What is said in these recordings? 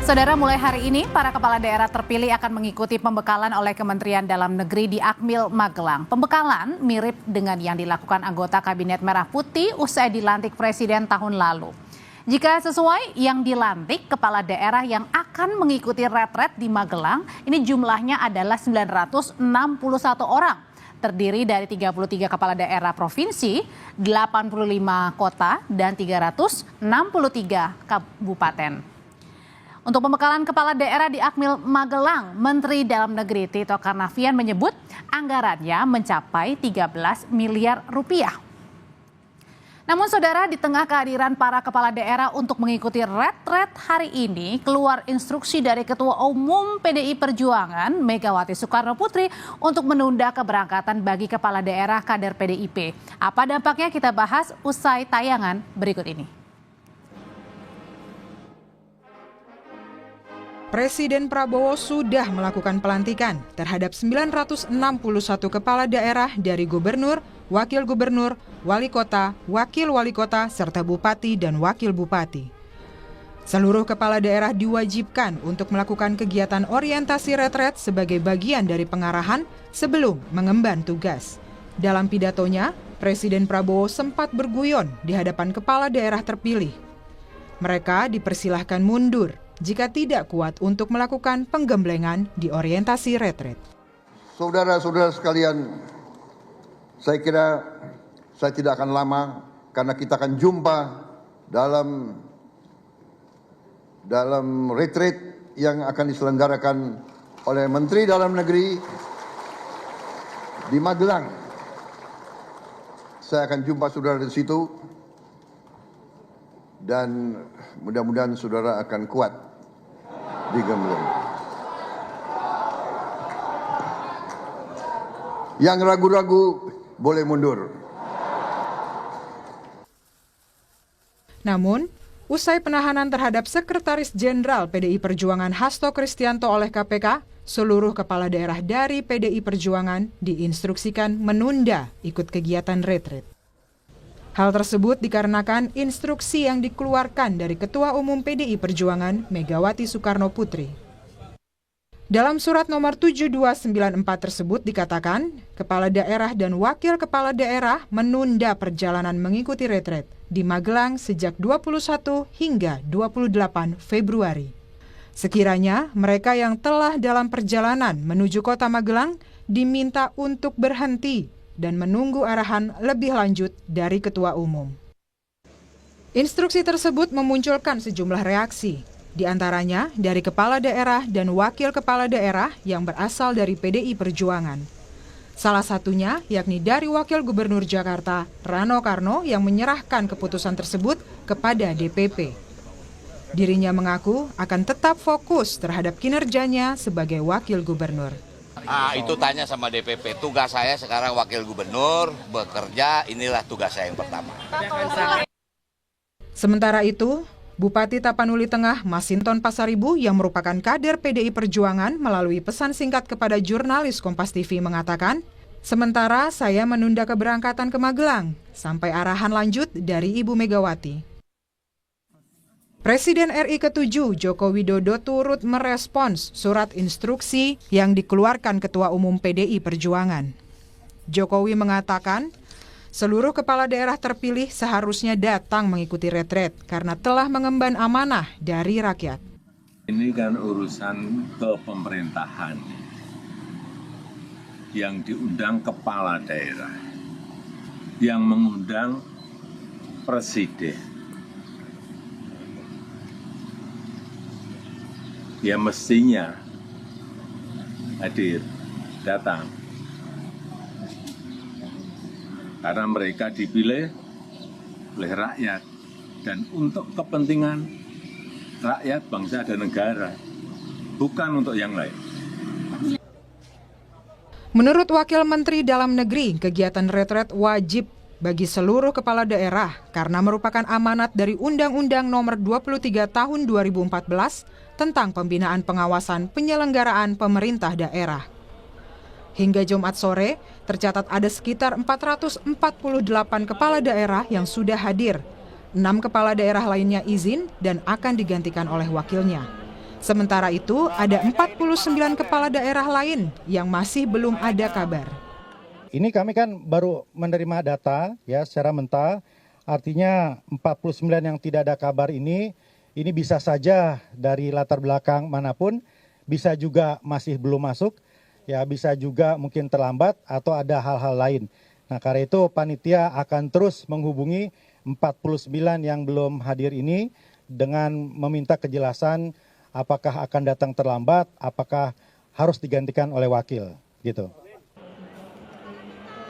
Saudara, mulai hari ini para kepala daerah terpilih akan mengikuti pembekalan oleh Kementerian Dalam Negeri di Akmil, Magelang. Pembekalan mirip dengan yang dilakukan anggota Kabinet Merah Putih usai dilantik Presiden tahun lalu. Jika sesuai yang dilantik, kepala daerah yang akan mengikuti retret di Magelang ini jumlahnya adalah 961 orang. Terdiri dari 33 kepala daerah provinsi, 85 kota, dan 363 kabupaten. Untuk pembekalan kepala daerah di Akmil Magelang, Menteri Dalam Negeri Tito Karnavian menyebut anggarannya mencapai 13 miliar rupiah. Namun saudara, di tengah kehadiran para kepala daerah untuk mengikuti retret hari ini, keluar instruksi dari Ketua Umum PDI Perjuangan Megawati Soekarno Putri untuk menunda keberangkatan bagi kepala daerah kader PDIP. Apa dampaknya kita bahas usai tayangan berikut ini. Presiden Prabowo sudah melakukan pelantikan terhadap 961 kepala daerah dari gubernur, wakil gubernur, wali kota, wakil wali kota, serta bupati dan wakil bupati. Seluruh kepala daerah diwajibkan untuk melakukan kegiatan orientasi retret sebagai bagian dari pengarahan sebelum mengemban tugas. Dalam pidatonya, Presiden Prabowo sempat berguyon di hadapan kepala daerah terpilih. Mereka dipersilahkan mundur jika tidak kuat untuk melakukan penggemblengan di orientasi retret. Saudara-saudara sekalian, saya kira saya tidak akan lama karena kita akan jumpa dalam retret yang akan diselenggarakan oleh Menteri Dalam Negeri di Magelang. Saya akan jumpa saudara di situ dan mudah-mudahan saudara akan kuat di gembleng. Yang ragu-ragu boleh mundur. Namun, usai penahanan terhadap Sekretaris Jenderal PDI Perjuangan Hasto Kristianto oleh KPK, seluruh kepala daerah dari PDI Perjuangan diinstruksikan menunda ikut kegiatan retret. Hal tersebut dikarenakan instruksi yang dikeluarkan dari Ketua Umum PDI Perjuangan Megawati Soekarno Putri. Dalam surat nomor 7294 tersebut dikatakan, kepala daerah dan wakil kepala daerah menunda perjalanan mengikuti retret di Magelang sejak 21 hingga 28 Februari. Sekiranya mereka yang telah dalam perjalanan menuju kota Magelang diminta untuk berhenti dan menunggu arahan lebih lanjut dari Ketua Umum. Instruksi tersebut memunculkan sejumlah reaksi, di antaranya dari kepala daerah dan wakil kepala daerah yang berasal dari PDI Perjuangan. Salah satunya yakni dari Wakil Gubernur Jakarta, Rano Karno, yang menyerahkan keputusan tersebut kepada DPP. Dirinya mengaku akan tetap fokus terhadap kinerjanya sebagai wakil gubernur. Itu tanya sama DPP. Tugas saya sekarang wakil gubernur, bekerja, inilah tugas saya yang pertama. Sementara itu, Bupati Tapanuli Tengah Masinton Pasaribu yang merupakan kader PDI Perjuangan melalui pesan singkat kepada jurnalis Kompas TV mengatakan, sementara saya menunda keberangkatan ke Magelang sampai arahan lanjut dari Ibu Megawati. Presiden RI ke-7 Joko Widodo turut merespons surat instruksi yang dikeluarkan Ketua Umum PDI Perjuangan. Jokowi mengatakan, seluruh kepala daerah terpilih seharusnya datang mengikuti retret karena telah mengemban amanah dari rakyat. Ini kan urusan kepemerintahan yang diundang kepala daerah, yang mengundang presiden. Ya mestinya hadir, datang. Karena mereka dipilih oleh rakyat dan untuk kepentingan rakyat, bangsa, dan negara, bukan untuk yang lain. Menurut Wakil Menteri Dalam Negeri, kegiatan retret wajib bagi seluruh kepala daerah karena merupakan amanat dari Undang-Undang Nomor 23 Tahun 2014 tentang pembinaan pengawasan penyelenggaraan pemerintah daerah. Hingga Jumat sore, tercatat ada sekitar 448 kepala daerah yang sudah hadir. 6 kepala daerah lainnya izin dan akan digantikan oleh wakilnya. Sementara itu, ada 49 kepala daerah lain yang masih belum ada kabar. Ini kami kan baru menerima data ya secara mentah, artinya 49 yang tidak ada kabar ini bisa saja dari latar belakang manapun, bisa juga masih belum masuk, ya bisa juga mungkin terlambat atau ada hal-hal lain. Nah, karena itu panitia akan terus menghubungi 49 yang belum hadir ini dengan meminta kejelasan apakah akan datang terlambat, apakah harus digantikan oleh wakil, gitu.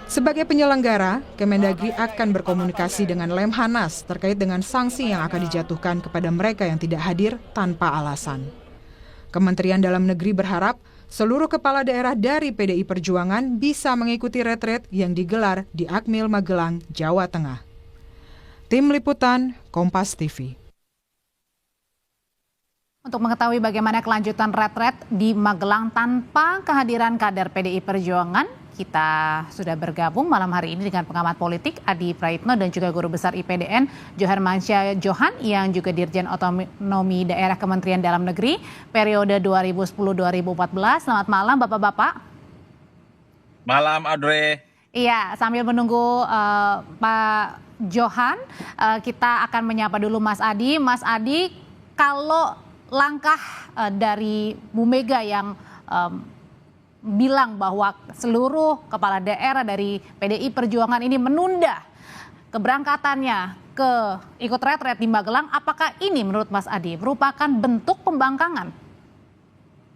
Sebagai penyelenggara, Kemendagri akan berkomunikasi dengan Lemhanas terkait dengan sanksi yang akan dijatuhkan kepada mereka yang tidak hadir tanpa alasan. Kementerian Dalam Negeri berharap seluruh kepala daerah dari PDI Perjuangan bisa mengikuti retret yang digelar di Akmil Magelang, Jawa Tengah. Tim Liputan, Kompas TV. Untuk mengetahui bagaimana kelanjutan retret di Magelang tanpa kehadiran kader PDI Perjuangan, kita sudah bergabung malam hari ini dengan pengamat politik Adi Praitno dan juga Guru Besar IPDN Johermansyah Johan yang juga Dirjen Otonomi Daerah Kementerian Dalam Negeri periode 2010-2014. Selamat malam Bapak-Bapak. Malam Audrey. Iya, sambil menunggu Pak Johan, kita akan menyapa dulu Mas Adi. Mas Adi, kalau langkah dari Bu Mega yang bilang bahwa seluruh kepala daerah dari PDI Perjuangan ini menunda keberangkatannya ke ikut retret di Magelang, apakah ini menurut Mas Adi merupakan bentuk pembangkangan?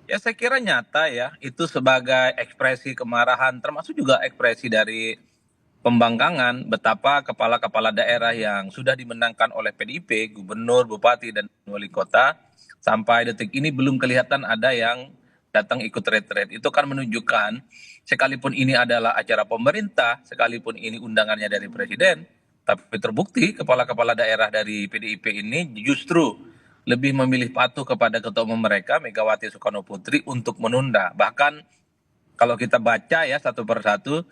Ya saya kira nyata ya, itu sebagai ekspresi kemarahan termasuk juga ekspresi dari pembangkangan betapa kepala-kepala daerah yang sudah dimenangkan oleh PDIP, gubernur, bupati, dan wali kota, sampai detik ini belum kelihatan ada yang datang ikut retret. Itu kan menunjukkan sekalipun ini adalah acara pemerintah, sekalipun ini undangannya dari presiden, tapi terbukti kepala-kepala daerah dari PDIP ini justru lebih memilih patuh kepada ketua umum mereka, Megawati Soekarno Putri, untuk menunda. Bahkan kalau kita baca ya satu persatu,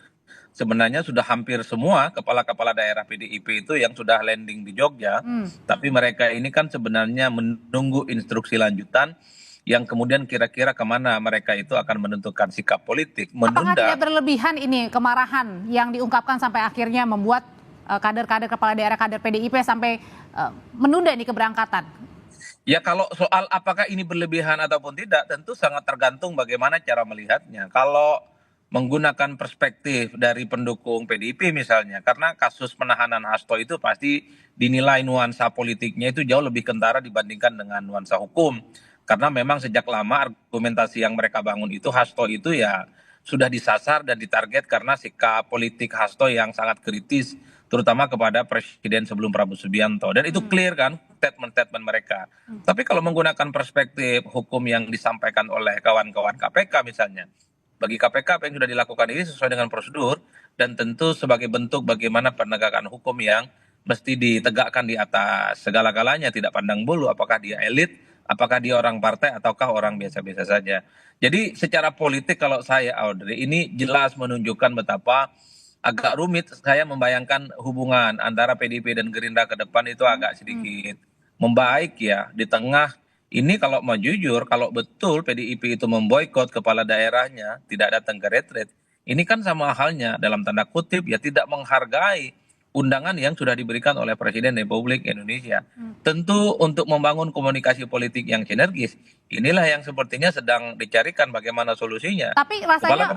sebenarnya sudah hampir semua kepala-kepala daerah PDIP itu yang sudah landing di Jogja, tapi mereka ini kan sebenarnya menunggu instruksi lanjutan yang kemudian kira-kira kemana mereka itu akan menentukan sikap politik. Apakah tidak berlebihan ini kemarahan yang diungkapkan sampai akhirnya membuat kader-kader kepala daerah, kader PDIP sampai menunda ini keberangkatan? Ya kalau soal apakah ini berlebihan ataupun tidak tentu sangat tergantung bagaimana cara melihatnya. Kalau menggunakan perspektif dari pendukung PDIP misalnya, karena kasus penahanan Hasto itu pasti dinilai nuansa politiknya itu jauh lebih kentara dibandingkan dengan nuansa hukum. Karena memang sejak lama argumentasi yang mereka bangun itu Hasto itu ya sudah disasar dan ditarget karena sikap politik Hasto yang sangat kritis, terutama kepada presiden sebelum Prabowo Subianto. Dan itu clear kan statement-statement mereka. Tapi kalau menggunakan perspektif hukum yang disampaikan oleh kawan-kawan KPK misalnya, bagi KPK apa yang sudah dilakukan ini sesuai dengan prosedur dan tentu sebagai bentuk bagaimana penegakan hukum yang mesti ditegakkan di atas segala-galanya, tidak pandang bulu apakah dia elit, apakah dia orang partai ataukah orang biasa-biasa saja. Jadi secara politik kalau saya Audrey ini jelas menunjukkan betapa agak rumit saya membayangkan hubungan antara PDIP dan Gerindra ke depan itu agak sedikit membaik ya di tengah ini. Kalau mau jujur, kalau betul PDIP itu memboikot kepala daerahnya tidak datang ke retret, ini kan sama halnya dalam tanda kutip ya tidak menghargai undangan yang sudah diberikan oleh Presiden Republik Indonesia. Tentu untuk membangun komunikasi politik yang sinergis, inilah yang sepertinya sedang dicarikan bagaimana solusinya. Tapi rasanya,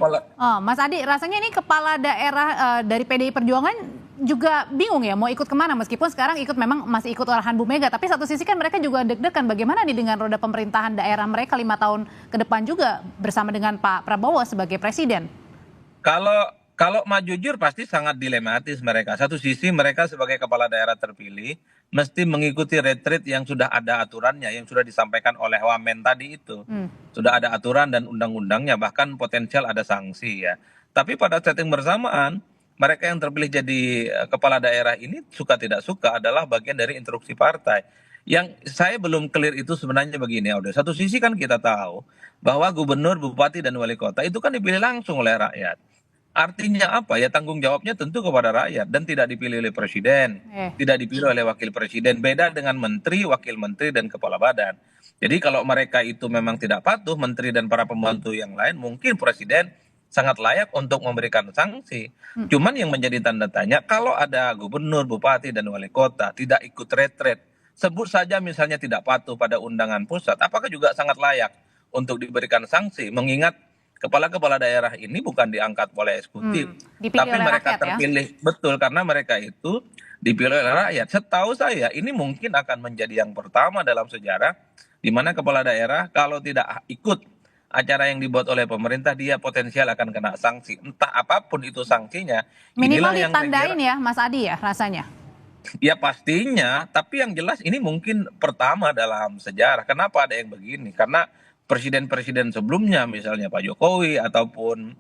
Mas Adi, rasanya ini kepala daerah dari PDI Perjuangan juga bingung ya mau ikut kemana, meskipun sekarang memang masih ikut arahan Bu Mega, tapi satu sisi kan mereka juga deg-degan bagaimana nih dengan roda pemerintahan daerah mereka 5 tahun ke depan juga bersama dengan Pak Prabowo sebagai presiden. Kalau mau jujur pasti sangat dilematis mereka. Satu sisi mereka sebagai kepala daerah terpilih mesti mengikuti retret yang sudah ada aturannya, yang sudah disampaikan oleh Wamen tadi itu. Sudah ada aturan dan undang-undangnya, bahkan potensial ada sanksi ya. Tapi pada setting bersamaan, mereka yang terpilih jadi kepala daerah ini suka tidak suka adalah bagian dari instruksi partai. Yang saya belum clear itu sebenarnya begini, Aude. Satu sisi kan kita tahu bahwa gubernur, bupati, dan wali kota itu kan dipilih langsung oleh rakyat. Artinya apa ya, tanggung jawabnya tentu kepada rakyat dan tidak dipilih oleh presiden, tidak dipilih oleh wakil presiden. Beda dengan menteri, wakil menteri, dan kepala badan. Jadi kalau mereka itu memang tidak patuh, menteri dan para pembantu yang lain, mungkin presiden sangat layak untuk memberikan sanksi. Cuman yang menjadi tanda tanya, kalau ada gubernur, bupati, dan wali kota tidak ikut retret, sebut saja misalnya tidak patuh pada undangan pusat, apakah juga sangat layak untuk diberikan sanksi? Mengingat kepala-kepala daerah ini bukan diangkat oleh eksekutif, Dipilih tapi oleh mereka rakyat ya? terpilih betul karena mereka itu dipilih oleh rakyat. Setahu saya ini mungkin akan menjadi yang pertama dalam sejarah di mana kepala daerah kalau tidak ikut acara yang dibuat oleh pemerintah dia potensial akan kena sanksi. Entah apapun itu sanksinya. Minimal Inilah yang saya ditandain kira- ya Mas Adi ya rasanya. Ya pastinya, tapi yang jelas ini mungkin pertama dalam sejarah. Kenapa ada yang begini? Karena presiden-presiden sebelumnya misalnya Pak Jokowi ataupun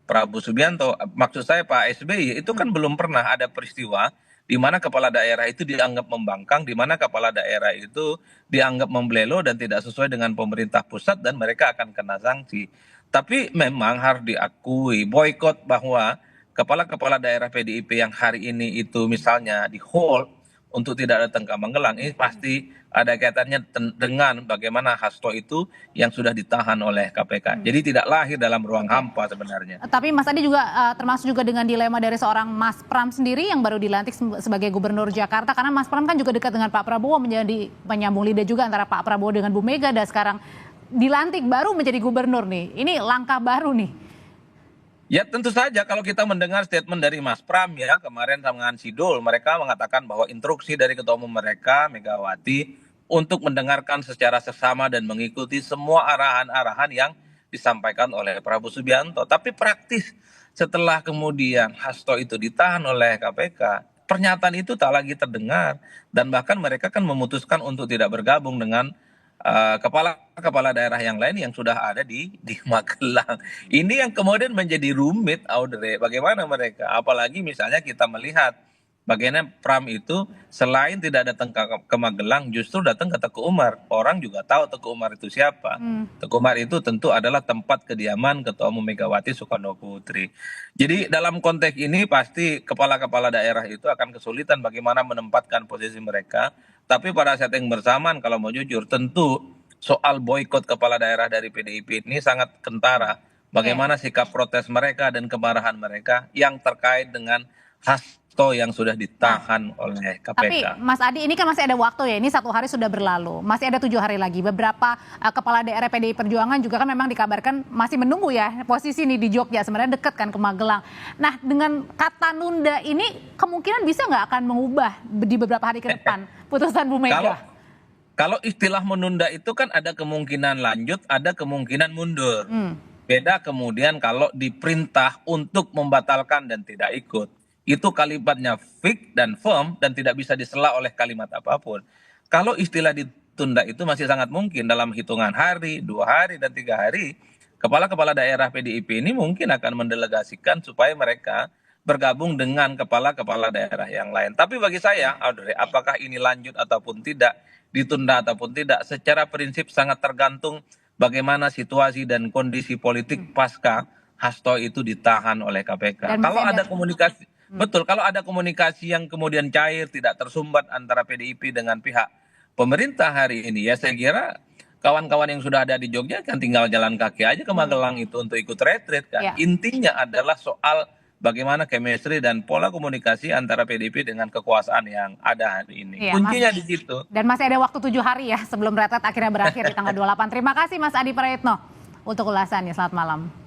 Prabowo Subianto, maksud saya Pak SBY itu kan belum pernah ada peristiwa di mana kepala daerah itu dianggap membangkang, di mana kepala daerah itu dianggap membelelo dan tidak sesuai dengan pemerintah pusat dan mereka akan kena sanksi. Tapi memang harus diakui boykot bahwa kepala-kepala daerah PDIP yang hari ini itu misalnya di hold untuk tidak datang ke Magelang ini pasti ada kaitannya dengan bagaimana Hasto itu yang sudah ditahan oleh KPK. Jadi tidak lahir dalam ruang hampa sebenarnya. Tapi Mas Adi juga termasuk juga dengan dilema dari seorang Mas Pram sendiri yang baru dilantik sebagai gubernur Jakarta, karena Mas Pram kan juga dekat dengan Pak Prabowo, menjadi penyambung lidah juga antara Pak Prabowo dengan Bu Mega, dan sekarang dilantik baru menjadi gubernur nih. Ini langkah baru nih. Ya tentu saja kalau kita mendengar statement dari Mas Pram ya kemarin dengan Sidul, mereka mengatakan bahwa instruksi dari ketua umum mereka Megawati untuk mendengarkan secara seksama dan mengikuti semua arahan-arahan yang disampaikan oleh Prabowo Subianto. Tapi praktis setelah kemudian Hasto itu ditahan oleh KPK, pernyataan itu tak lagi terdengar dan bahkan mereka kan memutuskan untuk tidak bergabung dengan kepala-kepala daerah yang lain yang sudah ada di Magelang. Ini yang kemudian menjadi rumit, Audrey. Bagaimana mereka? Apalagi misalnya kita melihat bagaimana Pram itu selain tidak datang ke Magelang, justru datang ke Teguh Umar. Orang juga tahu Teguh Umar itu siapa. Teguh Umar itu tentu adalah tempat kediaman Ketua Umum Megawati Soekarno Putri. Jadi dalam konteks ini pasti kepala-kepala daerah itu akan kesulitan bagaimana menempatkan posisi mereka. Tapi pada saat yang bersamaan kalau mau jujur tentu soal boykot kepala daerah dari PDIP ini sangat kentara. Bagaimana sikap protes mereka dan kemarahan mereka yang terkait dengan Hasto yang sudah ditahan oleh KPK. Tapi Mas Adi, ini kan masih ada waktu ya, ini 1 hari sudah berlalu, masih ada 7 hari lagi. Beberapa kepala daerah PDI Perjuangan juga kan memang dikabarkan masih menunggu ya posisi nih di Jogja, sebenarnya dekat kan ke Magelang. Nah dengan kata nunda ini kemungkinan bisa nggak akan mengubah di beberapa hari ke depan putusan Bu Mega? Kalau istilah menunda itu kan ada kemungkinan lanjut, ada kemungkinan mundur. Beda kemudian kalau diperintah untuk membatalkan dan tidak ikut. Itu kalimatnya fix dan firm dan tidak bisa disela oleh kalimat apapun. Kalau istilah ditunda itu masih sangat mungkin dalam hitungan hari, 2 hari, dan 3 hari. Kepala-kepala daerah PDIP ini mungkin akan mendelegasikan supaya mereka bergabung dengan kepala-kepala daerah yang lain. Tapi bagi saya, Audrey, apakah ini lanjut ataupun tidak, ditunda ataupun tidak, secara prinsip sangat tergantung bagaimana situasi dan kondisi politik pasca Hasto itu ditahan oleh KPK. Kalau ada komunikasi, betul, kalau ada komunikasi yang kemudian cair, tidak tersumbat antara PDIP dengan pihak pemerintah hari ini, ya saya kira kawan-kawan yang sudah ada di Jogja kan tinggal jalan kaki aja ke Magelang itu untuk ikut retreat kan. Intinya adalah soal bagaimana chemistry dan pola komunikasi antara PDIP dengan kekuasaan yang ada hari ini. Kuncinya di situ. Dan masih ada waktu 7 hari ya sebelum retret akhirnya berakhir di tanggal 28. Terima kasih Mas Adi Praetno untuk ulasannya. Selamat malam.